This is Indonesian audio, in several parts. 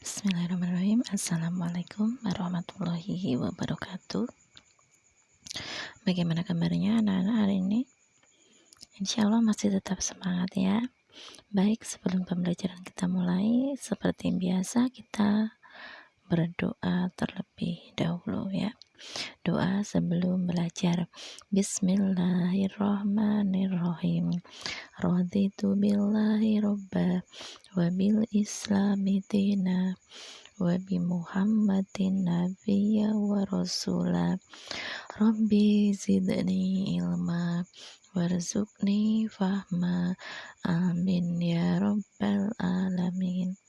Bismillahirrahmanirrahim. Assalamualaikum warahmatullahi wabarakatuh. Bagaimana kabarnya anak-anak hari ini? Insya Allah masih tetap semangat ya. Baik, sebelum pembelajaran kita mulai, seperti biasa kita berdoa terlebih dahulu ya. Doa sebelum belajar. Bismillahirrahmanirrahim. Raditu billahi robba wa bil islami dina wa bi Muhammadin nabiyya wa rasula. Rabbi zidni ilma warzuqni fahma. Amin ya rabbal alamin.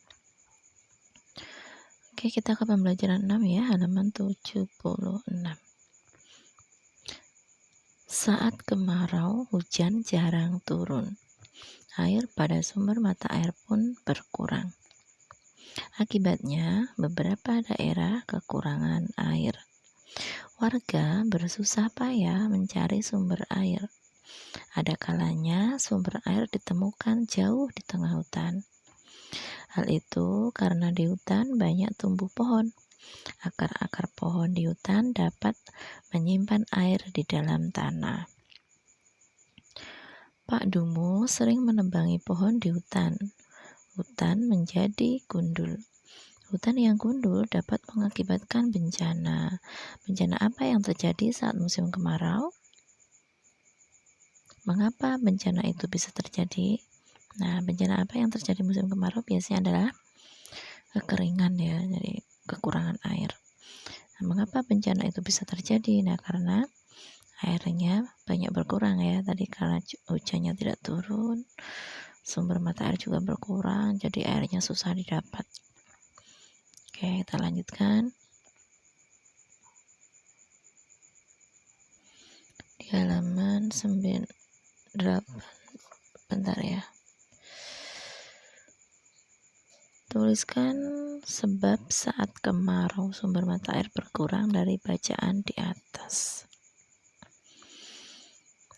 Oke, kita ke pembelajaran 6 ya, halaman 76. Saat kemarau, hujan jarang turun. Air pada sumber mata air pun berkurang. Akibatnya, beberapa daerah kekurangan air. Warga bersusah payah mencari sumber air. Ada kalanya sumber air ditemukan jauh di tengah hutan. Hal itu karena di hutan banyak tumbuh pohon. Akar-akar pohon di hutan dapat menyimpan air di dalam tanah. Pak Dumu sering menebangi pohon di hutan. Hutan menjadi gundul. Hutan yang gundul dapat mengakibatkan bencana. Bencana apa yang terjadi saat musim kemarau? Mengapa bencana itu bisa terjadi? Nah, bencana apa yang terjadi musim kemarau biasanya adalah kekeringan ya, jadi kekurangan air. Nah, mengapa bencana itu bisa terjadi? Nah, karena airnya banyak berkurang ya, tadi karena hujannya tidak turun, sumber mata air juga berkurang, jadi airnya susah didapat. Oke, kita lanjutkan. Di halaman 98, bentar ya. Tuliskan sebab saat kemarau sumber mata air berkurang dari bacaan di atas.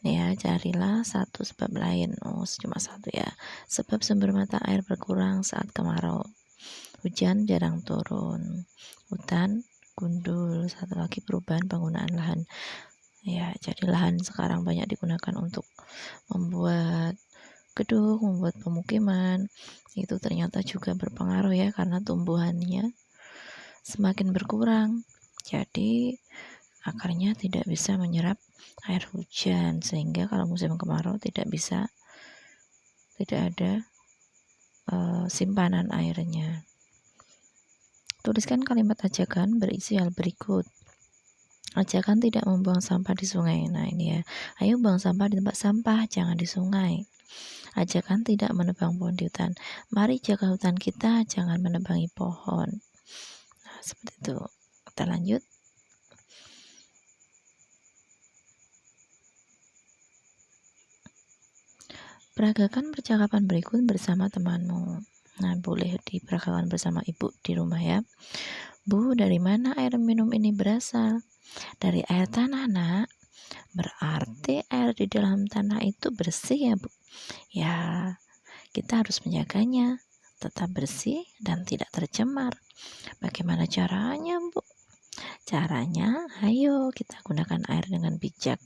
Ya, carilah satu sebab lain. Cuma satu ya. Sebab sumber mata air berkurang saat kemarau. Hujan jarang turun. Hutan gundul. Satu lagi perubahan penggunaan lahan. Ya, jadi lahan sekarang banyak digunakan untuk membuat gedung, membuat pemukiman. Itu ternyata juga berpengaruh ya, karena tumbuhannya semakin berkurang. Jadi akarnya tidak bisa menyerap air hujan, sehingga kalau musim kemarau tidak ada simpanan airnya. Tuliskan kalimat ajakan berisi hal berikut. Ajakan tidak membuang sampah di sungai. Nah ini ya, ayo buang sampah di tempat sampah, jangan di sungai. Ajakan tidak menebang pohon di hutan. Mari jaga hutan kita, jangan menebangi pohon. Nah, seperti itu. Kita lanjut. Peragakan percakapan berikut bersama temanmu. Nah, boleh diperagakan bersama ibu di rumah ya. Bu, dari mana air minum ini berasal? Dari air tanah, nak. Berarti air di dalam tanah itu bersih ya, Bu? Ya, kita harus menjaganya tetap bersih dan tidak tercemar. Bagaimana caranya, Bu? Caranya, ayo kita gunakan air dengan bijak.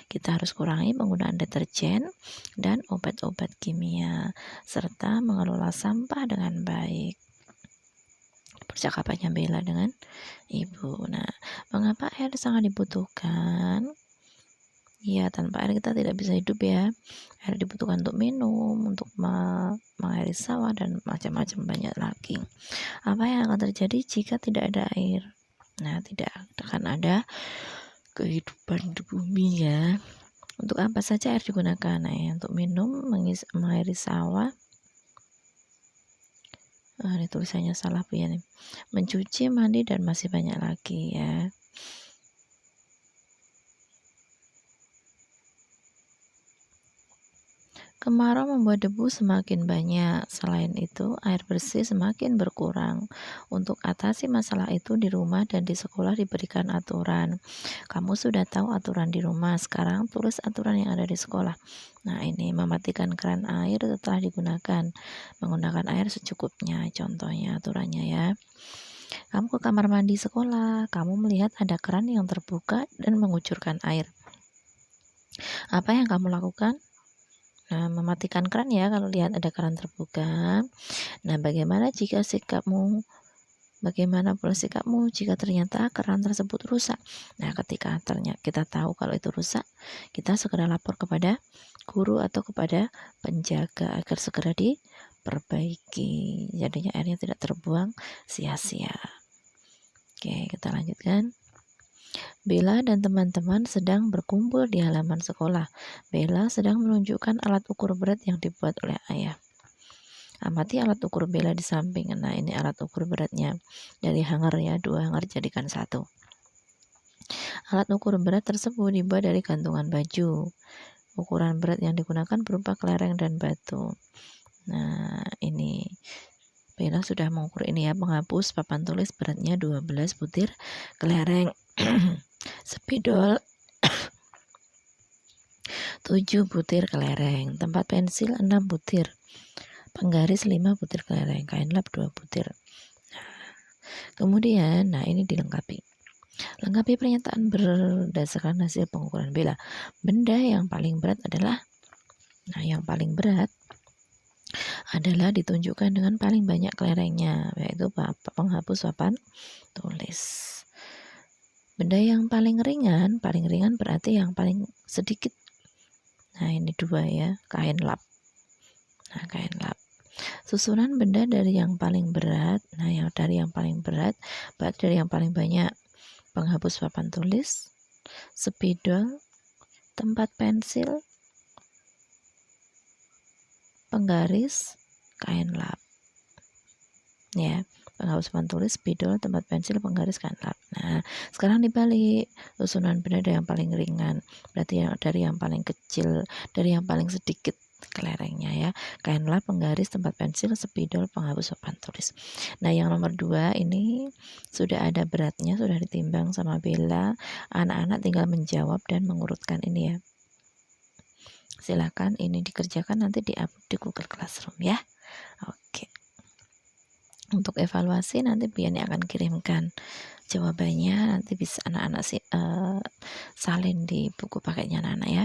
Kita harus kurangi penggunaan deterjen dan obat-obat kimia, serta mengelola sampah dengan baik. Percakapannya Bella dengan ibu. Nah, mengapa air sangat dibutuhkan? Ya, tanpa air kita tidak bisa hidup ya. Air dibutuhkan untuk minum, untuk mengairi sawah, dan macam-macam banyak lagi. Apa yang akan terjadi jika tidak ada air? Nah, tidak akan ada kehidupan di bumi ya. Untuk apa saja air digunakan? Nah, untuk minum, mengairi sawah. Ini tulisannya salah Bu ya nih. Mencuci, mandi, dan masih banyak lagi ya. Kemarau membuat debu semakin banyak. Selain itu, air bersih semakin berkurang. Untuk atasi masalah itu di rumah dan di sekolah diberikan aturan. Kamu sudah tahu aturan di rumah, sekarang tulis aturan yang ada di sekolah. Nah, ini mematikan keran air setelah digunakan. Menggunakan air secukupnya, contohnya aturannya ya. Kamu ke kamar mandi sekolah, kamu melihat ada keran yang terbuka dan mengucurkan air. Apa yang kamu lakukan? Nah, mematikan keran ya kalau lihat ada keran terbuka. Nah, bagaimana pula sikapmu jika ternyata keran tersebut rusak? Nah, ketika ternyata kita tahu kalau itu rusak, kita segera lapor kepada guru atau kepada penjaga agar segera diperbaiki. Jadinya airnya tidak terbuang sia-sia. Oke, kita lanjutkan. Bella dan teman-teman sedang berkumpul di halaman sekolah. Bella sedang menunjukkan alat ukur berat yang dibuat oleh ayah. Amati alat ukur Bella di samping. Nah, ini alat ukur beratnya. Dari hanger ya, 2 hanger jadikan 1. Alat ukur berat tersebut dibuat dari gantungan baju. Ukuran berat yang digunakan berupa kelereng dan batu. Nah, ini Bella sudah mengukur ini ya, penghapus papan tulis beratnya 12 butir kelereng. Spidol 7 butir kelereng, tempat pensil 6 butir, penggaris 5 butir kelereng, kain lap 2 butir. Kemudian, nah ini dilengkapi. Lengkapi pernyataan berdasarkan hasil pengukuran Bella. Benda yang paling berat adalah, nah yang paling berat adalah ditunjukkan dengan paling banyak kelerengnya, yaitu penghapus papan tulis. Benda yang paling ringan berarti yang paling sedikit. Nah, ini 2 ya, kain lap. Nah, kain lap. Susunan benda dari yang paling berat. Nah, yang dari yang paling berat berarti dari yang paling banyak. Penghapus papan tulis, spidol, tempat pensil, penggaris, kain lap. Ya, penghapus papan tulis, spidol, tempat pensil, penggaris, kain lap. Nah, sekarang dibalik. Susunan benda dari yang paling ringan berarti dari yang paling kecil, dari yang paling sedikit kelerengnya ya, kain lap, penggaris, tempat pensil, spidol, penghapus papan tulis. Nah, yang nomor 2 ini sudah ada beratnya, sudah ditimbang sama Bella. Anak-anak tinggal menjawab dan mengurutkan ini ya. Silakan ini dikerjakan nanti di Google Classroom ya. Oke. Untuk evaluasi nanti Biani akan kirimkan jawabannya, nanti bisa anak-anak salin di buku paketnya anak-anak ya.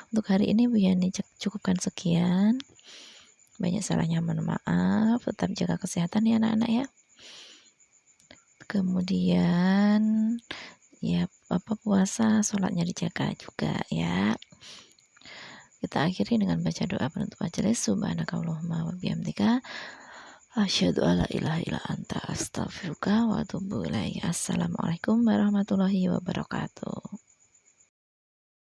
Untuk hari ini Biani cukupkan sekian. Banyak salahnya mohon maaf, tetap jaga kesehatan ya anak-anak ya. Kemudian ya puasa, sholatnya dijaga juga ya. Kita akhiri dengan baca doa penutup majelis. Subhanakallahumma wa bihamdika asyhadu alla ilaha illa anta astaghfiruka wa atubu ilaik. Assalamualaikum warahmatullahi wabarakatuh.